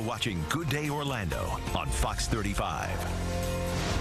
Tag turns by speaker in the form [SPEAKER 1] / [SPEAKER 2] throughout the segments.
[SPEAKER 1] watching Good Day Orlando on Fox 35.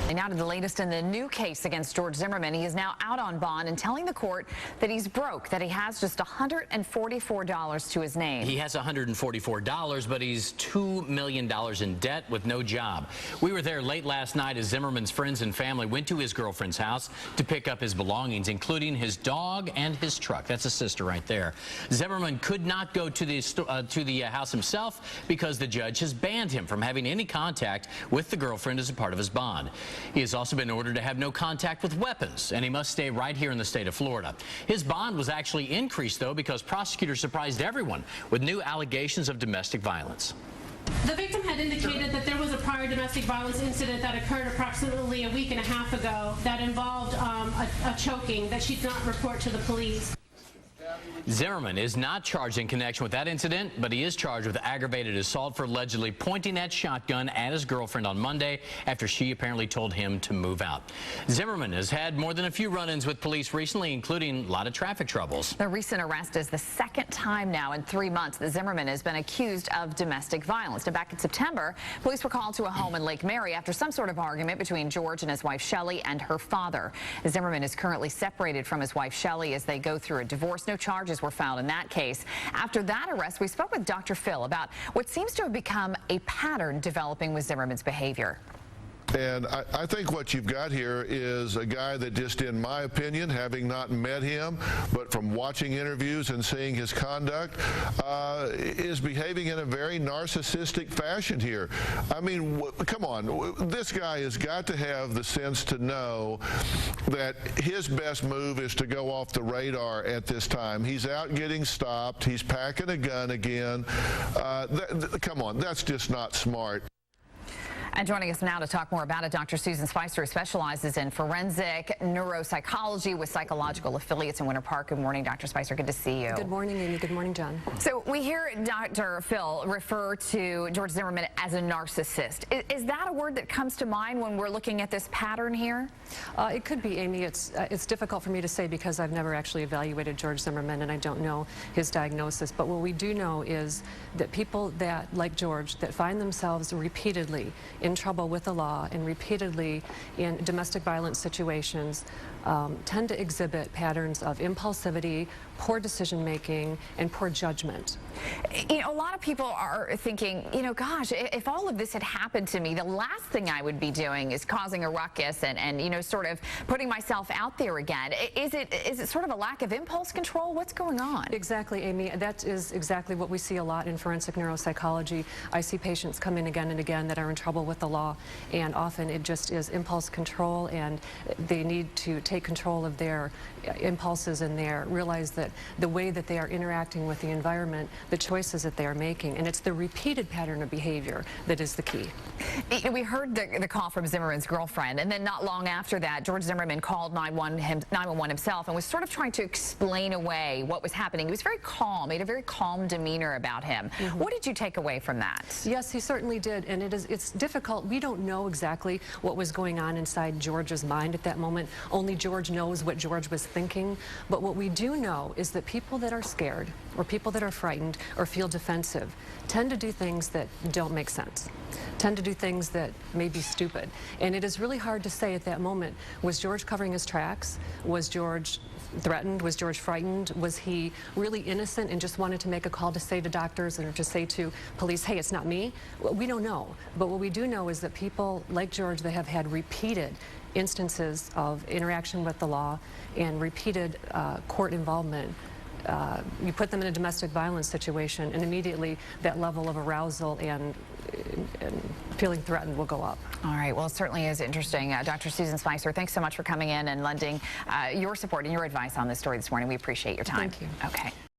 [SPEAKER 2] And now to the latest in the new case against George Zimmerman. He is now out on bond and telling the court that he's broke, that he has just $144 to his name.
[SPEAKER 3] He has $144, but he's $2 million in debt with no job. We were there late last night as Zimmerman's friends and family went to his girlfriend's house to pick up his belongings, including his dog and his truck. That's a sister right there. Zimmerman could not go to the house himself because the judge has banned him from having any contact with the girlfriend as a part of his bond. He has also been ordered to have no contact with weapons, and he must stay right here in the state of Florida. His bond was actually increased, though, because prosecutors surprised everyone with new allegations of domestic violence.
[SPEAKER 4] The victim had indicated that there was a prior domestic violence incident that occurred approximately a week and a half ago that involved a choking that she did not report to the police.
[SPEAKER 3] Zimmerman is not charged in connection with that incident, but he is charged with aggravated assault for allegedly pointing that shotgun at his girlfriend on Monday after she apparently told him to move out. Zimmerman has had more than a few run-ins with police recently, including a lot of traffic troubles.
[SPEAKER 2] The recent arrest is the second time now in 3 months that Zimmerman has been accused of domestic violence. Now, back in September, police were called to a home in Lake Mary after some sort of argument between George and his wife Shelley and her father. Zimmerman is currently separated from his wife Shelley as they go through a divorce. No charges were filed in that case. After that arrest, we spoke with Dr. Phil about what seems to have become a pattern developing with Zimmerman's behavior.
[SPEAKER 5] And I think what you've got here is a guy that just, in my opinion, having not met him, but from watching interviews and seeing his conduct, is behaving in a very narcissistic fashion here. I mean, come on, this guy has got to have the sense to know that his best move is to go off the radar at this time. He's out getting stopped. He's packing a gun again. Come on, that's just not smart.
[SPEAKER 2] And joining us now to talk more about it, Dr. Susan Spicer, who specializes in forensic neuropsychology with psychological affiliates in Winter Park. Good morning, Dr. Spicer. Good to see you.
[SPEAKER 6] Good morning, Amy. Good morning, John.
[SPEAKER 2] So we hear Dr. Phil refer to George Zimmerman as a narcissist. Is that a word that comes to mind when we're looking at this pattern here?
[SPEAKER 6] It could be, Amy. It's difficult for me to say because I've never actually evaluated George Zimmerman and I don't know his diagnosis. But what we do know is that people that, like George, that find themselves repeatedly in trouble with the law and repeatedly in domestic violence situations tend to exhibit patterns of impulsivity, poor decision making, and poor judgment.
[SPEAKER 2] You know, a lot of people are thinking, you know, gosh, if all of this had happened to me, the last thing I would be doing is causing a ruckus and you know, sort of putting myself out there again. Is it sort of a lack of impulse control? What's going on?
[SPEAKER 6] Exactly, Amy. That is exactly what we see a lot in forensic neuropsychology. I see patients come in again and again that are in trouble with the law, and often it just is impulse control, and they need to take control of their impulses and realize that the way that they are interacting with the environment, the choices that they are making, and it's the repeated pattern of behavior that is the key.
[SPEAKER 2] We heard the call from Zimmerman's girlfriend, and then not long after that, George Zimmerman called 911 himself and was sort of trying to explain away what was happening. He was very calm. He had a very calm demeanor about him. Mm-hmm. What did you take away from that? Yes, he certainly did, and it's difficult. We don't know exactly what was going on inside George's mind at that moment. Only George knows what George was thinking. But what we do know is that people that are scared or people that are frightened or feel defensive tend to do things that don't make sense, tend to do things that may be stupid. And it is really hard to say at that moment, was George covering his tracks? Was George threatened? Was George frightened? Was he really innocent and just wanted to make a call to say to doctors or to say to police, hey, it's not me? We don't know. But what we do know is that people like George that have had repeated instances of interaction with the law and repeated court involvement, you put them in a domestic violence situation and immediately that level of arousal and feeling threatened will go up. All right, well, it certainly is interesting. Dr. Susan Spicer, thanks so much for coming in and lending your support and your advice on this story this morning. We appreciate your time.
[SPEAKER 6] Thank you.
[SPEAKER 2] Okay.